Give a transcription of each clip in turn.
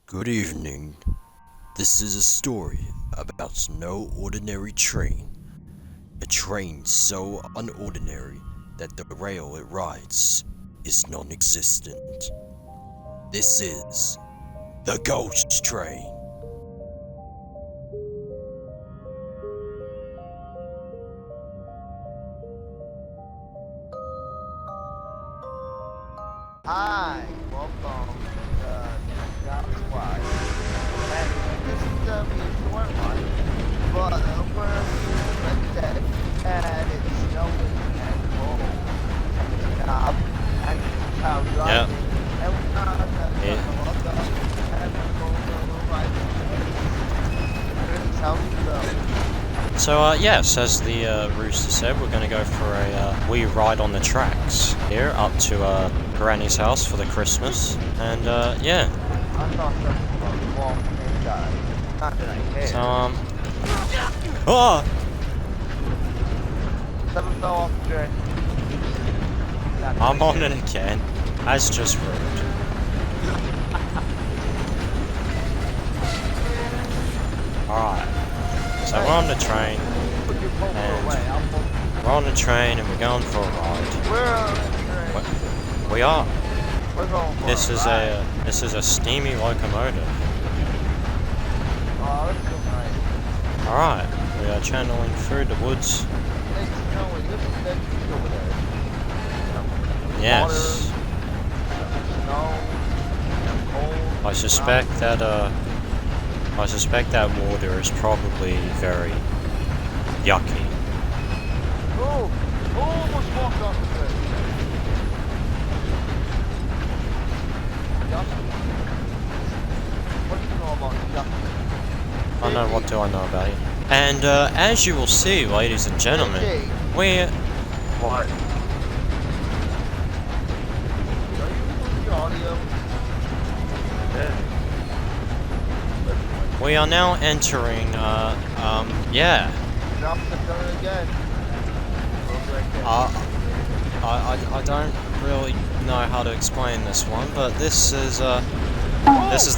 Good evening. This is a story about no ordinary train. A train so unordinary that the rail it rides is non-existent. This is the Ghost Train. Hi, welcome to God's Squad. And this is gonna be a short one, but we're Wednesday, and it's snowing and cold. And it's knob, and it's how driving, and we're not gonna look up, and we're right here's how we go. So, yes, as the rooster said, we're going to go for a wee ride on the tracks here up to Granny's house for the Christmas. And, yeah. I thought something was wrong and died. Not that I care. So, oh! Something fell off the train. I'm on it again. That's just rude. Alright. So we're on the train, and we're on the train, and we're going for a ride. We're on the train. We are. We're going for This a is ride. this is a steamy locomotive. Oh, that's so nice. All right, we are channeling through the woods. It's snowing. Look at that tree over there. Yes, Water, snow, cold. I suspect that water is probably very yucky. Oh, almost walked off the train. Yucky. What do you know about yucky? I know, what do I know about it? And as you will see, ladies and gentlemen, we What? Are you moving the audio? we are now entering. Yeah. Drop the gun again. I don't really know how to explain this one, but this is the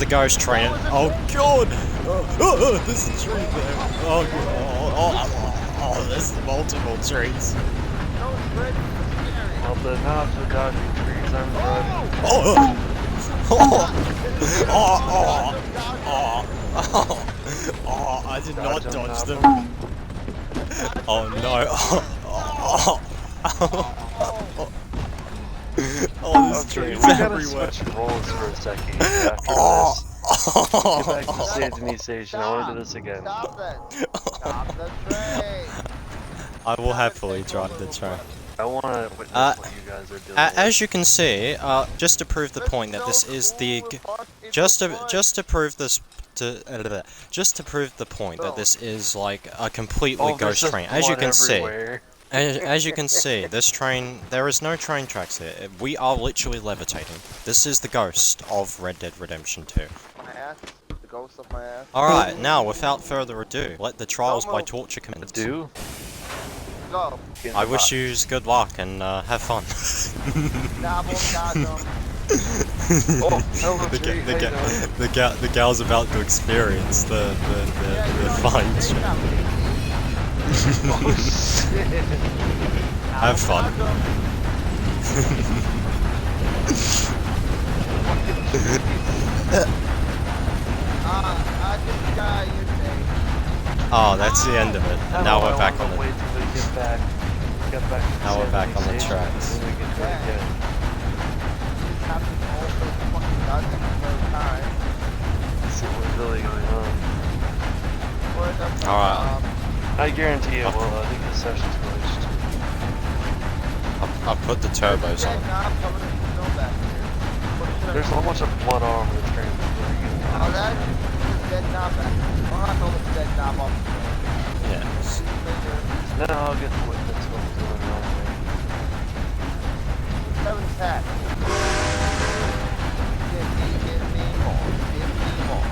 ghost train. Oh god! This is tree there. Oh god! Oh, this is multiple trees. No, it's great. Well, the knobs are dodging trees. I'm driving. Oh, I did not dodge them. Oh no. Oh, this Okay, tree's we gotta everywhere. switch roles for a second after this. Get back to Save Me Station. I want to do this again. Stop it. Stop the train. I will happily drive the train. I want to witness what you guys are doing. As you can see, just to prove the point that this is the just to prove the point that this is like a completely ghost train. As you can see. As you can see, this train, there is no train tracks here. We are literally levitating. This is the ghost of Red Dead Redemption 2. My ass. The ghost of my ass. Alright, now, without further ado, let the trials by torture commence. Do? Go. I wish you good luck and have fun. Double, double. Oh, hello, tree. How you doing? The gal's about to experience the fine. Have fun. Oh, that's the end of it. And now we're back on the. Wait till we get back. Now we're back on the tracks. Then we can do it again. See what's really going on. Alright. I guarantee it will. I think the session's glitched. I'll put the turbos on. There's a whole bunch of blood all over the train. Oh, that is a dead knob back. I'll have to look at the dead knob off. Yes. Then I'll get to witness what's going on there. Seven's hat. Give me more. Give me more.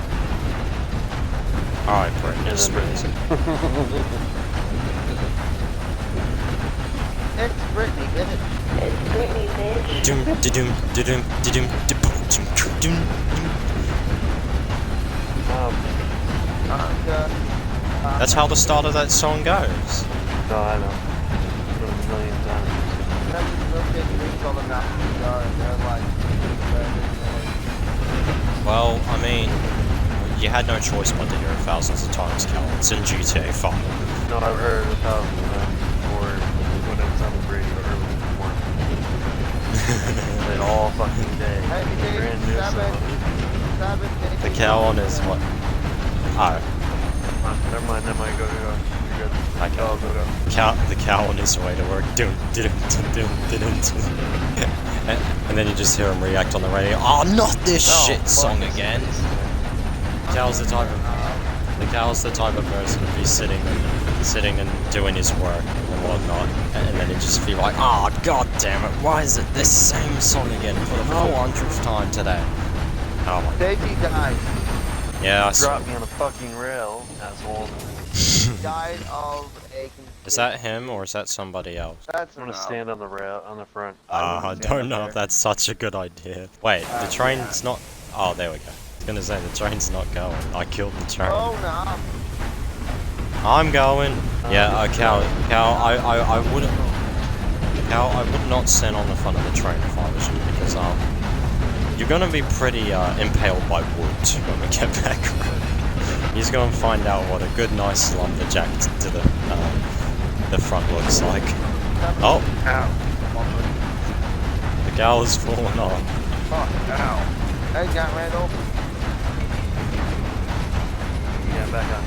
Alright, Britney Spears. It's Britney, get it? It's Britney, bitch. Doom, da-doom, da-doom, da-doom, da-boom, doom, doom, doom. That's how the start of that song goes. No, I know. I've done it a million times. That's just little kids drink all the Mountain Jar and they're like, Well, I mean, you had no choice but to hear it thousands of times, Cal. It's in GTA 5. No, I've heard it 1,000 times before when it was on the radio early in the morning. And all fucking day. Hey, Brand new song. The cow on his what? Oh, Never mind, go. You're good. okay. Go. The cow on his way to work. Dun, dun, dun, dun, dun, dun, dun. And then you just hear him react on the radio. Oh, not this shit song again. The cow's the type of person to be sitting and doing his work and whatnot, and then he just feel like, oh god damn it, why is it this same song again for the 400th time today? Oh my god. Baby died. Yeah, I Drop me on a fucking rail, asshole. Died of a... Is that him or is that somebody else? That's I'm gonna stand on the rail, on the front. I don't know if that's such a good idea. Wait, the train's not... Oh, there we go. I was gonna say, the train's not going. I killed the train. Oh no. I'm going. Yeah, Cal, I wouldn't... Cal, I would not stand on the front of the train if I was you, because, you're gonna be pretty, impaled by wood when we get back. He's gonna find out what a good, nice lumberjack to the front looks like. Oh! Ow. The gal is falling off. Oh, ow. Hey, got ran over. Yeah, back on.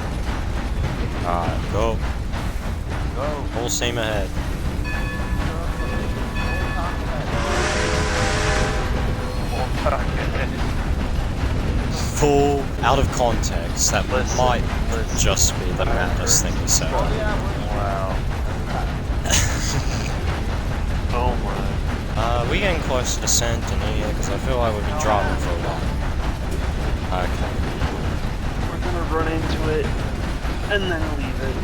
Alright, go. Go. Full steam ahead. Full, out of context, that might just be the maddest thing he said. Wow. Oh my. We getting close to the center here, because I feel like we've been driving for a while. Okay. We're gonna run into it, and then leave it,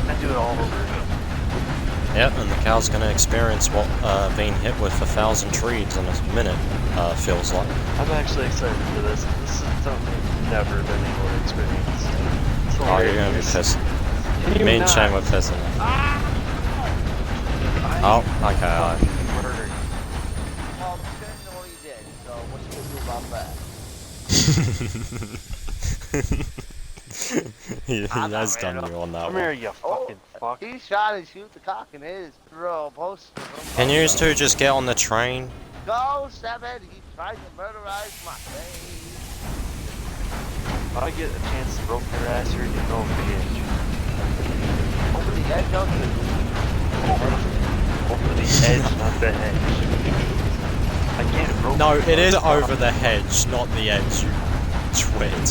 and do it all over again. Yep, and the cow's gonna experience what being hit with 1,000 trees in a minute feels like. I'm actually excited for this. This is something I've never been able to experience. Oh, you're gonna be pissed. Me and Shane were pissing. Oh, okay, alright. Murdered. Well, depends on what you did, so what you gonna do about that? he has done you on that Come one. here, you fucking fuck. He shot and shoot the cock in his throw poster. Can you two just get on the train? Go, Seven. He tried to murderize my face. If I get a chance to rope your ass, you're getting over the edge. Over the edge, don't you? Over the edge, not the hedge. I can't rope. No, it is over the hedge, not the edge, you twit.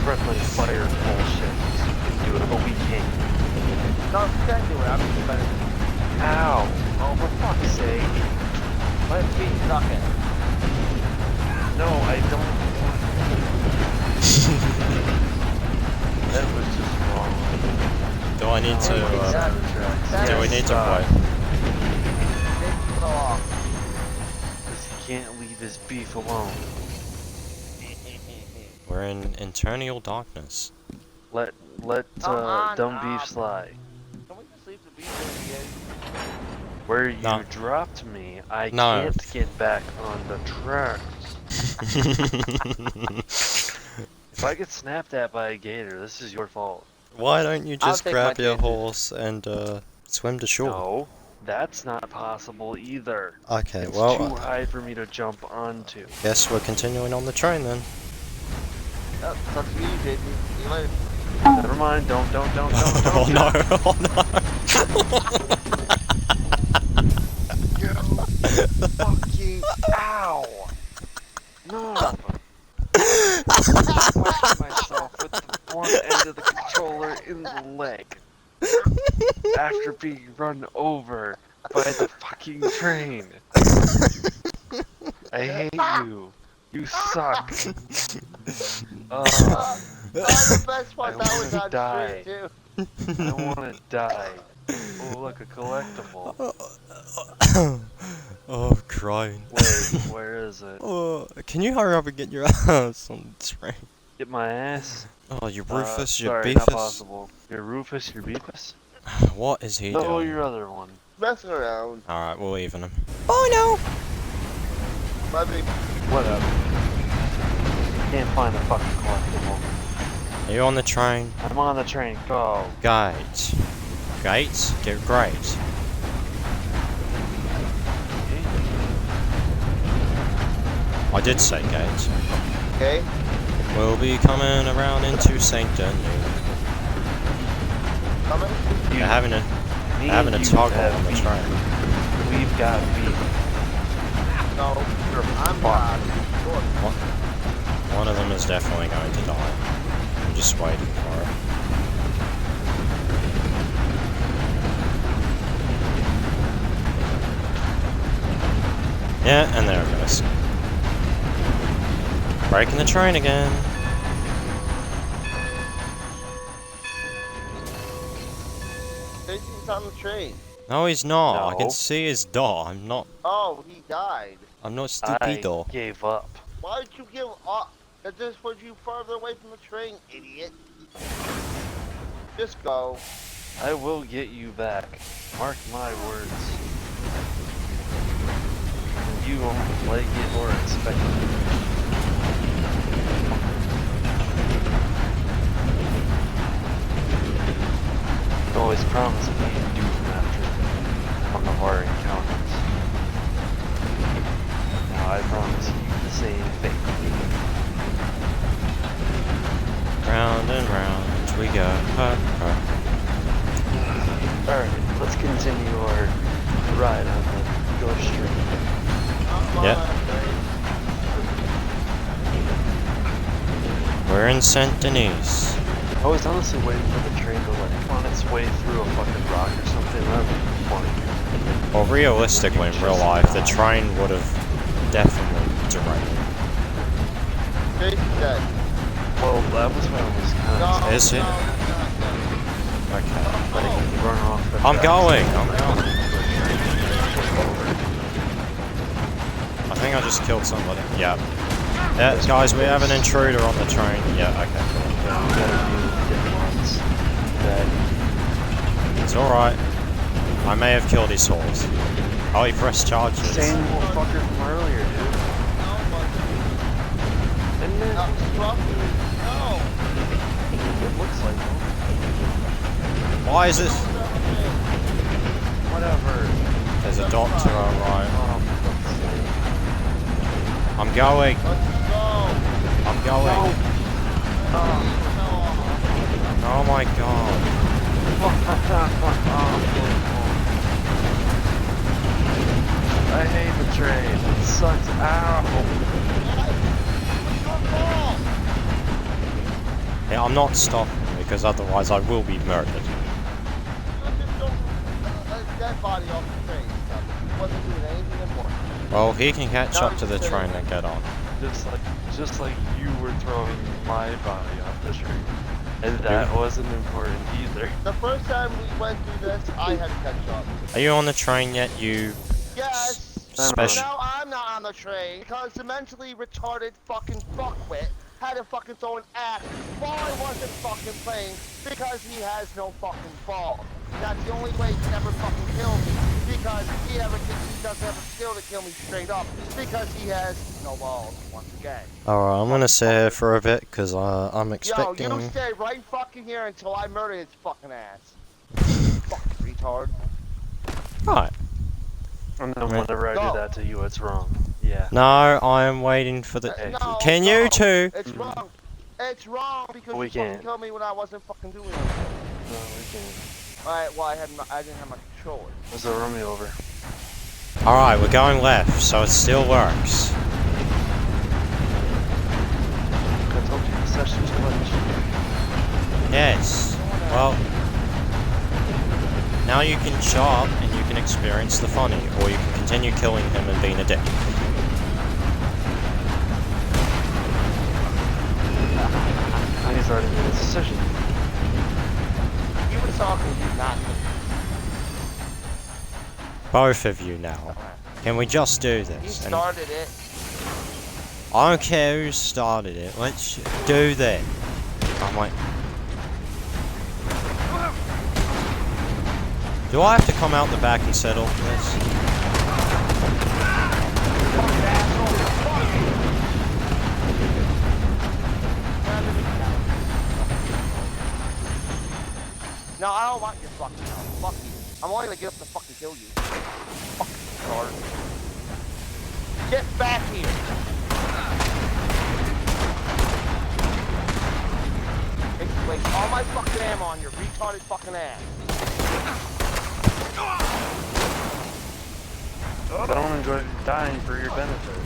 Friendly fire bullshit. You can do it, but we can't. No, you can do it. I'm just better. Ow! Oh, for fuck's sake. Let's be sucking. No, I don't. That was just wrong. Do I need to, do we need to wait? Because he can't leave his beef alone. We're in eternal darkness. Let dumb beef slide. Can we just leave the beef there again? Where you No. dropped me, I No. can't get back on the tracks. If I get snapped at by a gator, this is your fault. Why don't you I'll just take grab my your chances. horse and swim to shore? No, that's not possible either. Okay, It's well, too high for me to jump onto. guess we're continuing on the train then. That's up to you, JP. See you later. Never mind, don't. Oh no, oh no. Fucking ow! No! I whacked myself with the one end of the controller in the leg. After being run over by the fucking train. I hate you. You suck. The best part, I that was wanna on die. stream, too. I wanna die. Oh, look, a collectible. Oh, I'm crying. Wait, where is it? Oh, can you hurry up and get your ass on the train? Get my ass. Oh, you Rufus, you Sorry, not Beefus. possible. You're Rufus, you're Beefus? What is he No, doing? your other one. Messing around. Alright, we'll even him. Oh Maybe. Whatever. Can't find a fucking collectible. no! Are you on the train? I'm on the train, go. Gate. Gates? Get great. I did say gate. Okay. We'll be coming around into St. Denis. Coming? They're having a Me having a and you toggle have on the beef. train. We've got beef. No. I'm not. One of them is definitely going to die. I'm just waiting for it. Yeah, and there it goes. Breaking the train again. Casey's on the train. No, he's not. I No. can see his door. I'm not Oh, he died. stupido. I gave up. Why would you give up? That just puts you further away from the train, idiot. Just go. I will get you back. Mark my words. You won't like it or expect it. You always promise me you'd do them after one of our encounters. Now I promise you the same thing. Round and round we go. Alright, let's continue our ride on the ghost train. Yep. We're in St. Denis. I was honestly waiting for the train to like on its way through a fucking rock or something. That would be funny. Well, realistically, in real life, the train would have definitely derailed. Casey's dead. Well, that was what I was kind of. No, Is it? no, he's not dead. Okay. Letting it run off the I'm tracks. going. I think I just killed somebody. Yeah. Yeah, guys, we have an intruder on the train. Yeah, okay. Yeah, we gotta deal with different ones. That It's alright. I may have killed his horse. Oh, he pressed charges. same little fucker from earlier, dude. Isn't it? No. It looks like one. Why is this? Whatever. There's a doctor, alright. Oh, for fuck's sake. I'm going. Let's go. I'm going. Oh my god. I hate the train. It sucks. Ow. Yeah, I'm not stopping because otherwise I will be murdered. Dead body off the train. He wasn't doing anything important. Well, he can catch up to the train and get on. Just like you were throwing my body off the train. And that wasn't important either. The first time we went through this, I had to catch up. Are you on the train yet, you Yes. special? No, I'm not on the train because the mentally retarded fucking fuckwit had to fucking throw an axe while I wasn't fucking playing because he has no fucking balls. That's the only way he can ever fucking kill me because he doesn't have a skill to kill me straight up because he has no balls once again. Alright, I'm gonna stay here for a bit because I'm expecting. Yo, you stay right fucking here until I murder his fucking ass. Fucking retard. Right. And then whenever I do that to you, it's wrong. Yeah. No, I'm waiting for the. No, Can no, you two? It's wrong. It's wrong because We you fucking can't. killed me when I wasn't fucking doing anything. No, we can't. Alright, well I didn't have my controller. There's a run me over. Alright, we're going left, so it still works. I told you the session's glitched. Yes. Well, now you can chop and you can experience the funny, or you can continue killing him and being a dick. He's already made his decision. You were talking, you not. Both of you now. Can we just do You this? And started it. I don't care who started it. Let's do that. I'm like, do I have to come out the back and settle for this? No, I don't want your fucking help. Fuck you. I'm only gonna get up to fucking kill you. Fucking retard. Get back here! Waste all my fucking ammo on your retarded fucking ass. I don't enjoy dying for your benefit.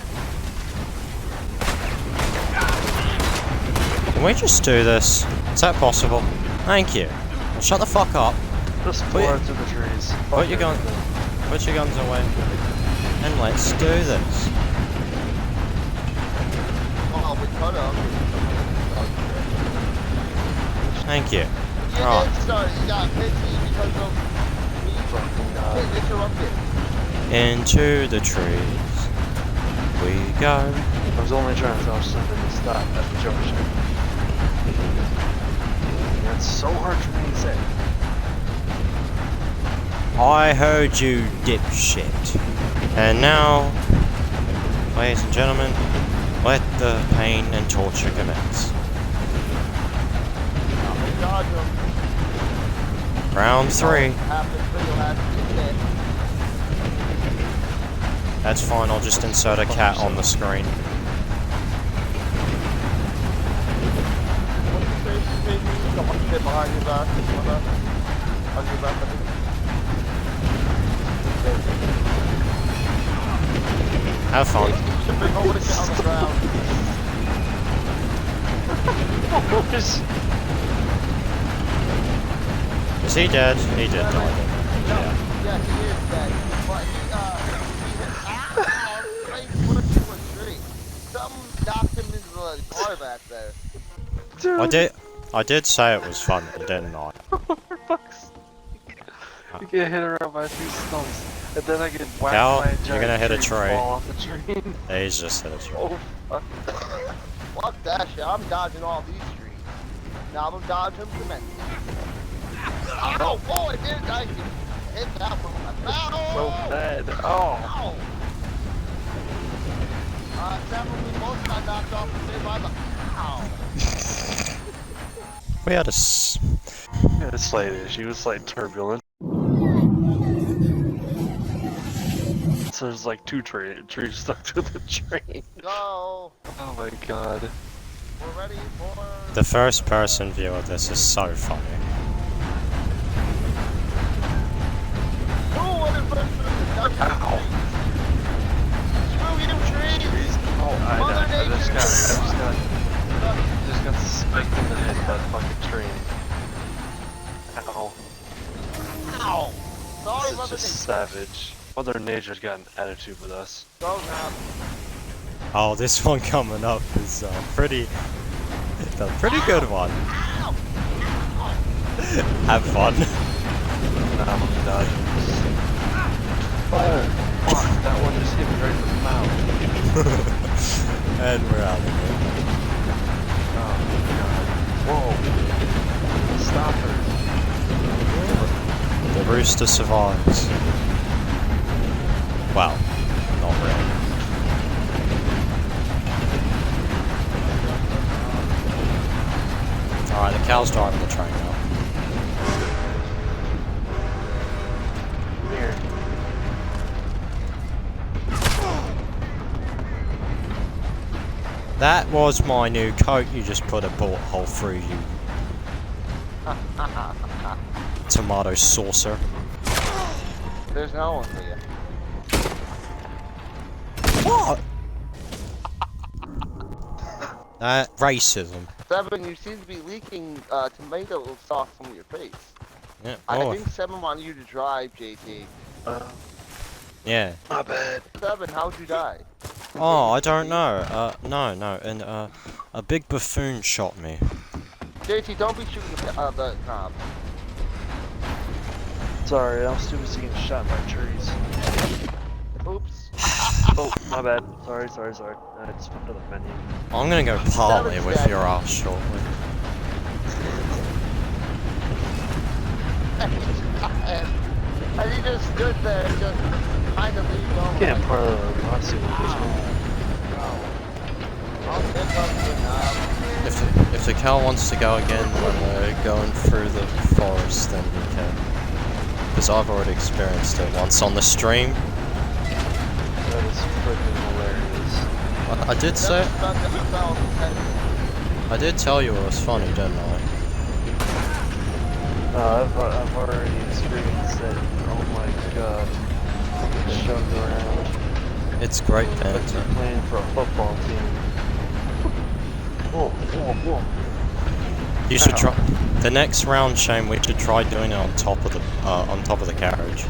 Can we just do this? Is that possible? Thank you. Well, shut the fuck up. Just floor through the trees. Put your guns away. And let's do this. Oh, we cut up. Thank you. You did start. You got 50 because of me getting interrupted. Into the trees we go. I was only trying to tell something to stop at the junction. That's so hard for me to say. I heard you, dipshit. And now, ladies and gentlemen, let the pain and torture commence. Round 3. That's fine, I'll just insert a cat on the screen. Have fun. Is he dead? He did die. Yeah. Yeah, he is dead. But something knocked him into the car back there. Dude. I did say it was fun, didn't I? You get hit around by 2 stumps, and then I get whacked Cal, by a giant you're gonna hit a tree tree. and fall off the tree. He's just hit a tree. Oh, fuck. Fuck that shit. I'm dodging all these trees. Now I'm dodging cement. Ow! Oh, I did. I hit that one. Ow! So bad. Oh. Ow! Several we both got knocked off the same by the. Ow! We had a Yeah, a slight issue, slight turbulence. So there's like 2 trees stuck to the train. Go! Oh my god. We're ready for. The first person view of this is so funny. Oh, what in first person? Ow. Screw you, trees! Oh, I Mother Nature. just got spiked in the head by the fucking train. Ow. Ow! Sorry, This Mother is just Nature. savage. Mother Nature's got an attitude with us. Go now. Oh, this one coming up is pretty a pretty good one. Ow! Have fun. Nah, I'm gonna dodge. Oh, fuck, that one just hit me right in the mouth. And we're out of here. Oh my god. Whoa. Stop her. The rooster survives. Well, not really. Alright, the cow's driving the train now. Here. That was my new coat you just put a bullet hole through, you tomato saucer. There's no one for you. What? Racism. Seven, you seem to be leaking tomato sauce from your face. Yeah. I Oh, think Seven wanted you to drive, JT. yeah. My bad. Seven, how'd you die? Oh, I don't know. No, and a big buffoon shot me. JT, don't be shooting the knob. Sorry, I was too busy getting shot by trees. Oops. Oh, my bad. Sorry. I just went to the menu. I'm gonna go parley with your ass shortly. And he just stood there, just kind of leaned over. Can't part of the lawsuit with this one. I'll pick up the knob. If the cow wants to go again when we're going through the forest, then we can. Because I've already experienced it once on the stream. That is freaking hilarious. I did say. I did tell you it was funny, didn't I? I've already experienced it. Oh my god. Shoved around. It's great Like banter. you're playing for a football team. Whoa. You should try. The next round, Shane, we should try doing it on top of the carriage.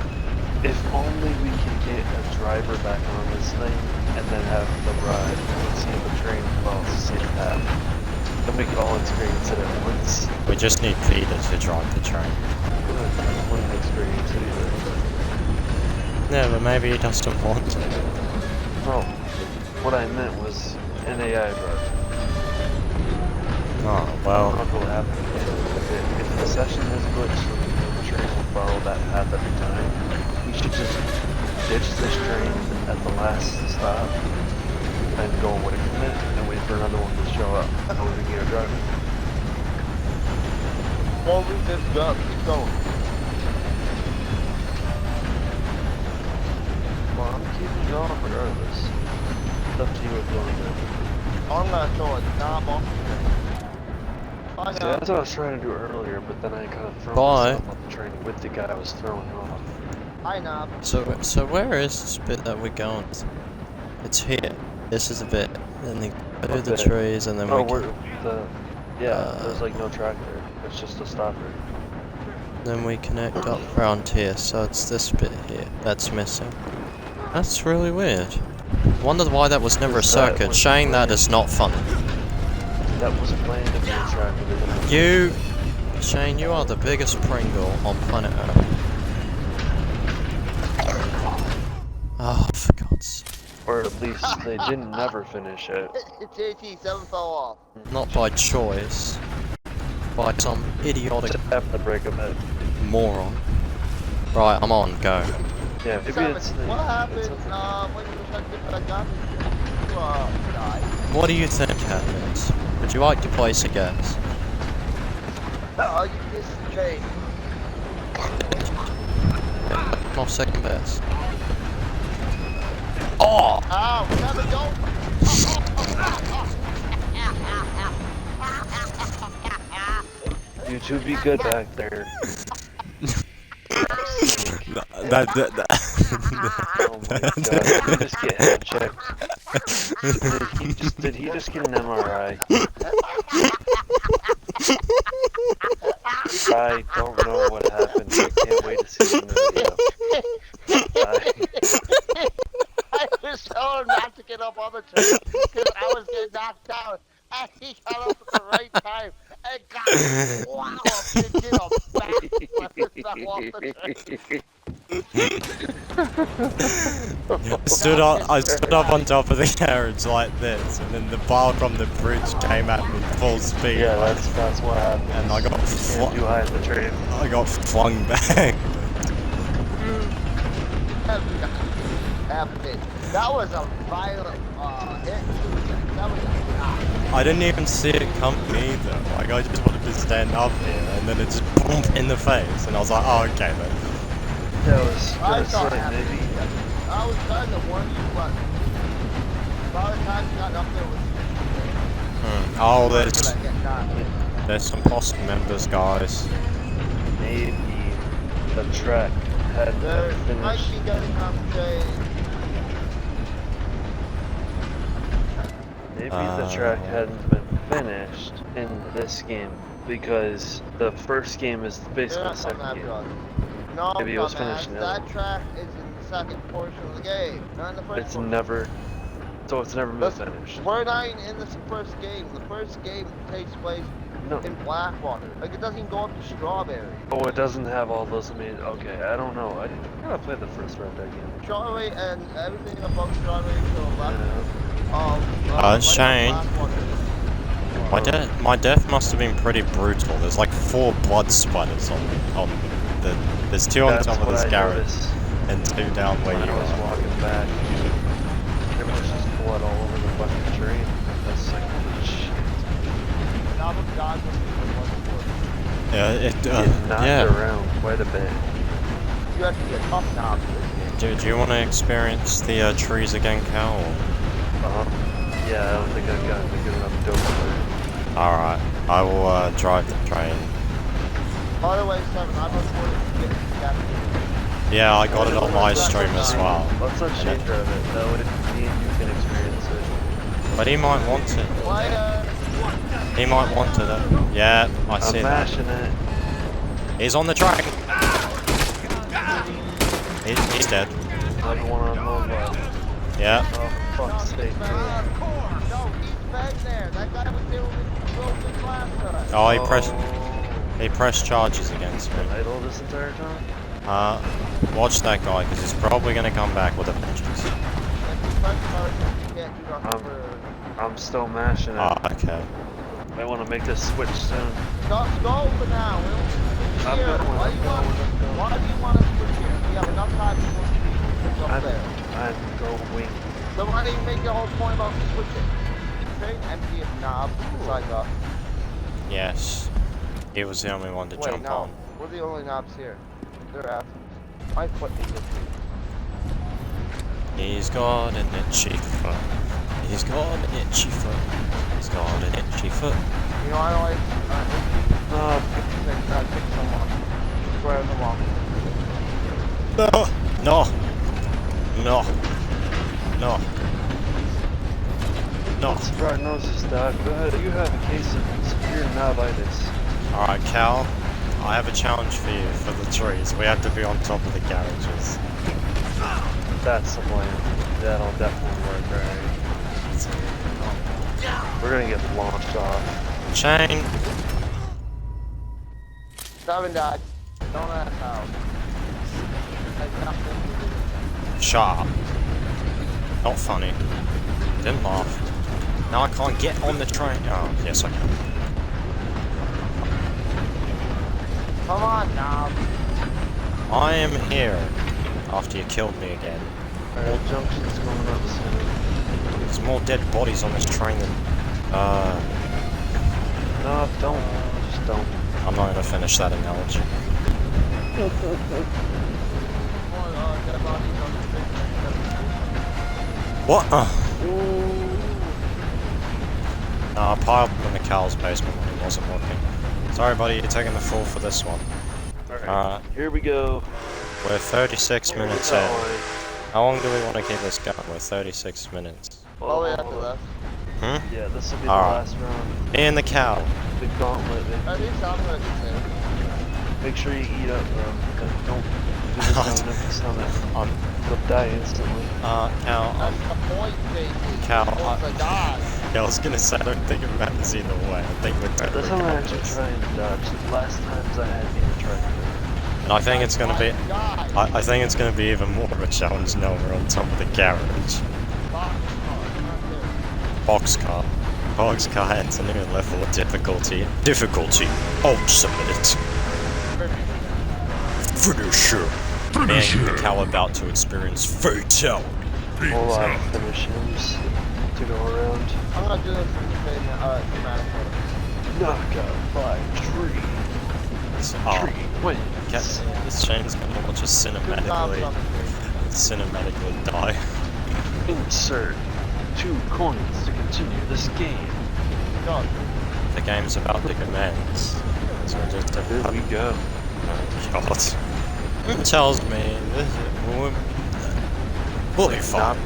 If only we could get a driver back on this thing and then have the ride and see the train fall at the same time. Then we could all experience it at once. We just need Peter to drive the train. I wouldn't experience it either. Yeah, but maybe he doesn't want to. No, what I meant was an AI driver. Oh, I don't well. know what happened. If the session is glitched, then the train will follow that path every time. We should just ditch this train at the last stop and go away from it and wait for another one to show up and we can get a driver. Or we just go, keep going. Well, I'm keeping going regardless. It's up to you what's going on. I'm gonna throw a knob off the train. See, that's what I was trying to do earlier, but then I kind of threw Bye. myself on the train with the guy I was throwing off. Hi, knob. So where is this bit that we're going to? It's here. This is the bit. Then they go through the Okay. trees and then Oh, we we're can, there's like no track there. It's just a stopper. then we connect up around here. So it's this bit here that's missing. That's really weird. Wondered why that was never a Is that circuit. what- Shane, that is not funny. That was planned to be a track. You, Shane, you are the biggest Pringle on planet Earth. Oh, for God's sake. Or at least they didn't never finish it. JT, 7 fell off. Not by choice. By some idiotic Just happened to break a bit. moron. Right, I'm on, go. Yeah, maybe Seven, it's the... what happens it's a- when you try to get back up? You die. What do you think happens? Would you like to place a guess? Oh, you missed the train. I'm off second best. Oh! Oh, we gotta go. You two be good back there. Oh my god, did he just get head checked? Did he just get an MRI? I don't know what happened. I can't wait to see it in the video. I was told not to get up on the train because I was getting knocked down. And he got up at the right time and got wow up and did a backflip and fell off the train. I stood up on top of the carriage like this, and then the bar from the bridge came at me full speed. Yeah, that's what happened. And I got Can't do high in the train. I got flung back. That was a violent hit. That was a knock. I didn't even see it coming either. Like, I just wanted to stand up here, and then it just boom in the face, and I was like, oh, okay then. That was I thought say, maybe. I was trying to warn you, but by the time you got up there with Oh, you, there's get knocked. some posse members, guys. Maybe the track had There might finished. be getting on the train. Maybe the track hadn't been finished in this game because the first game is basically the second game. No, Maybe it was dumbass, finished in the that other. track is in the second portion of the game, not in the first It's portion. never. So it's never been Listen, finished. we're not in the first game. The first game takes place No. in Blackwater. Like, it doesn't even go up to Strawberry. Oh, it doesn't have all those amazing. Okay, I don't know. I gotta play the first round again. Strawberry and everything above Strawberry to the left Yeah. of Shane. My death must have been pretty brutal. There's like 4 blood splatters on the. There's 2 on That's top of what this I garage noticed and 2 down where when you I was are. walking back. There was just blood all over the fucking train. That's like, holy shit. Yeah, Getting knocked yeah. around quite a bit. You have to be a tough knob for this game. Do you want to experience the trees again, Cal? Yeah, I don't think I've gotten a good enough dope for it. Alright, I will drive the train. By the way, 7, I'm recording to get captured. Yeah, I got it on my stream as well. Let's not shade drive it. That way me and you can experience it. But he might want it. Player! He might want it. Yeah, I see I'm that. mashing it. He's on the track. He's dead. Another one on mobile. Yeah. Oh, for fuck's sake. No, he's back there. That guy was there with broken last time. Oh, he pressed charges against me. Idle this entire time? Watch that guy, because he's probably going to come back with a vengeance. I'm still mashing it. Okay. I want to make this switch soon. Go for now. We'll switch I'm here. going. Why do you want to switch here? We have enough time to switch up there. I'm going. So why do you make your whole point about switching? Okay, empty a knob besides us. Yes. He was the only one to jump no. on. We're the only knobs here. They're assholes. My foot is itchy. He's got an itchy foot. He's got an itchy foot. He's got an itchy foot. You know, I always pick someone. Square them off. No. What's the prognosis, Doc? You have a case of severe knobitis. Alright, Cal. I have a challenge for you for the trees. We have to be on top of the garages. That's the plan. That'll definitely work, right? We're gonna get launched off. Shane. 7 died. Don't ask how. Shut up. Not funny. Didn't laugh. Now I can't get on the train. Oh, yes I can. Come on, knob. I am here. After you killed me again. Alright, junction's coming up soon. There's more dead bodies on this train than... No, don't. Just don't. I'm not gonna finish that analogy. What? I piled them in the Cal's basement when he wasn't working. Sorry buddy, you're taking the fall for this one. Alright, here we go. We're 36 minutes in. Alright. How long do we want to keep this going? We're 36 minutes. All the way after that. Yeah, this will be the Alright. last round. Me and the cow. The gauntlet. At least I'm gonna be safe. Make sure you eat up, bro. Don't do this on an empty stomach. You'll die instantly. Cow. That's the point, baby. Cow. Once I die. Yeah, I was gonna say, I don't think it matters either way. I think we're That's totally how I'm got actually this. trying to dodge. The last times I had me to try to. And I think it's gonna be... I think it's gonna be even more of a challenge now we're on top of the garage. Boxcar. Boxcar adds a new level of difficulty. Difficulty. Ultimate. Finisher. Being the cow about to experience fatality. Whole lot of finish hims to go around. I'm gonna do this in the thematic mode. Knock out by tree. Tree wins. This Shane's gonna watch us cinematically die. Insert 2 coins to continue this game. Go. The game's about to commence. So just Here we go. Oh god. It tells me we'll be fine.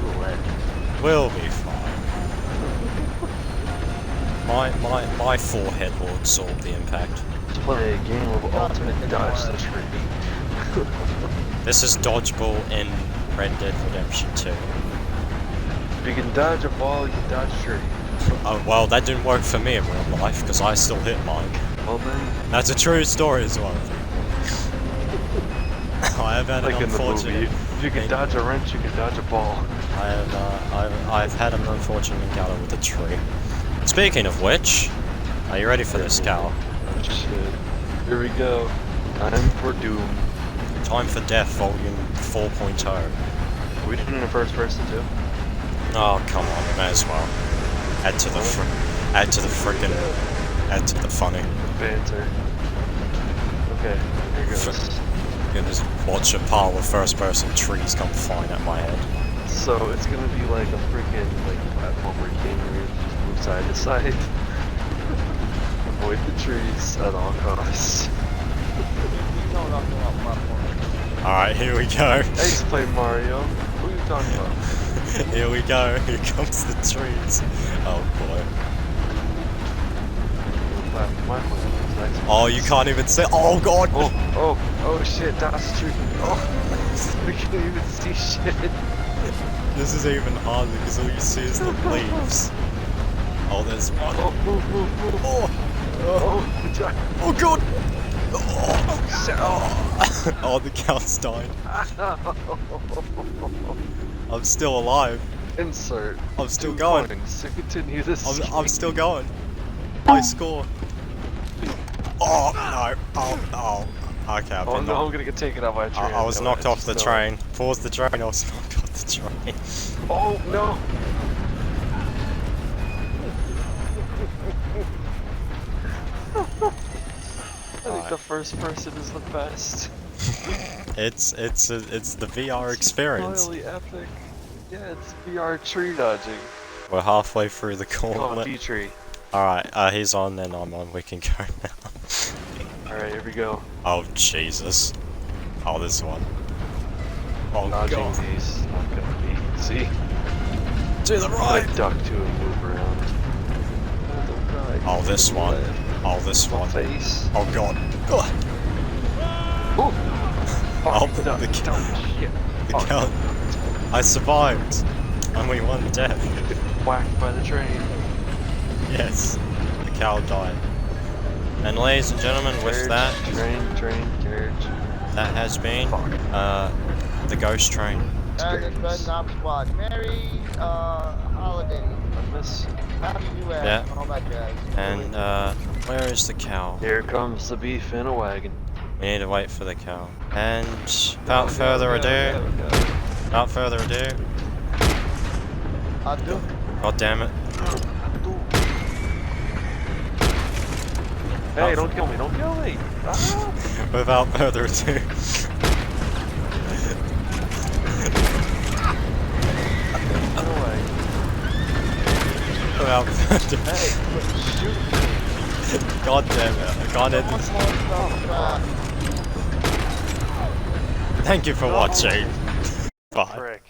We'll be fine. My forehead will absorb the impact. Let's play a game of ultimate dodge the tree. This is dodgeball in Red Dead Redemption 2. If you can dodge a ball, you can dodge a tree. Oh, well, that didn't work for me in real life, because I still hit mine. Well then, That's a true story as well. I have had like an in the movie, unfortunate... if you can dodge a wrench, you can dodge a ball. I've had an unfortunate encounter with a tree. Speaking of which, are you ready for this, Cal? Oh shit. Here we go. Time for doom. Time for Death, Volume 4.0. Are we doing it in first person too? Oh, come on, we may as well. Add to the funny. Banter. Okay, here goes. You can just watch a pile of first-person trees come flying at my head. So it's gonna be like a freaking platformer game where you just move side to side. Avoid the trees at all costs. Alright, here we go. I used to play Mario. What are you talking about? Here we go. Here comes the trees. Oh boy. Oh, you can't even see. Oh god. Oh shit, that's the tree. Oh, we can't even see shit. This is even harder because all you see is the leaves. Oh, there's one. Oh, move. Oh god. Oh, the cow's died. I'm still alive. Insert. I'm still 2 going. coins to continue this. I'm still going. I score. Oh no. Oh. Okay, I've Oh been no, knocked. I'm gonna get taken out by a train. I was knocked off the train. Pause the train. I was knocked off the train. Oh no. I think the first person is the best. It's the VR experience. Really epic. Yeah, it's VR tree dodging. We're halfway through the Oh, gauntlet. D-tree. Alright, he's on and I'm on. We can go now. Alright, here we go. Oh Jesus. Oh, this one. Oh Dodging god. these. Not gonna be easy. To the right. I duck to and move around. Oh, this one. Oh, this one. Face. Oh god. Oh, Oh, duck, the duck, shit. The cow. I survived. Only one death. Whacked by the train. Yes. The cow died. And ladies and gentlemen, with that, Train, carriage. that has been the ghost train. And it's Red Knob Squad. Merry holiday. Happy New Year. Yeah. All that jazz. And where is the cow? Here comes the beef in a wagon. We need to wait for the cow. And without further ado, I do. god damn it. Hey, don't kill me, don't kill me! Ah! Without further ado. Get away. Without further Hey, shoot me! God damn it. I can't end this. Thank you for watching. Bye. Frick.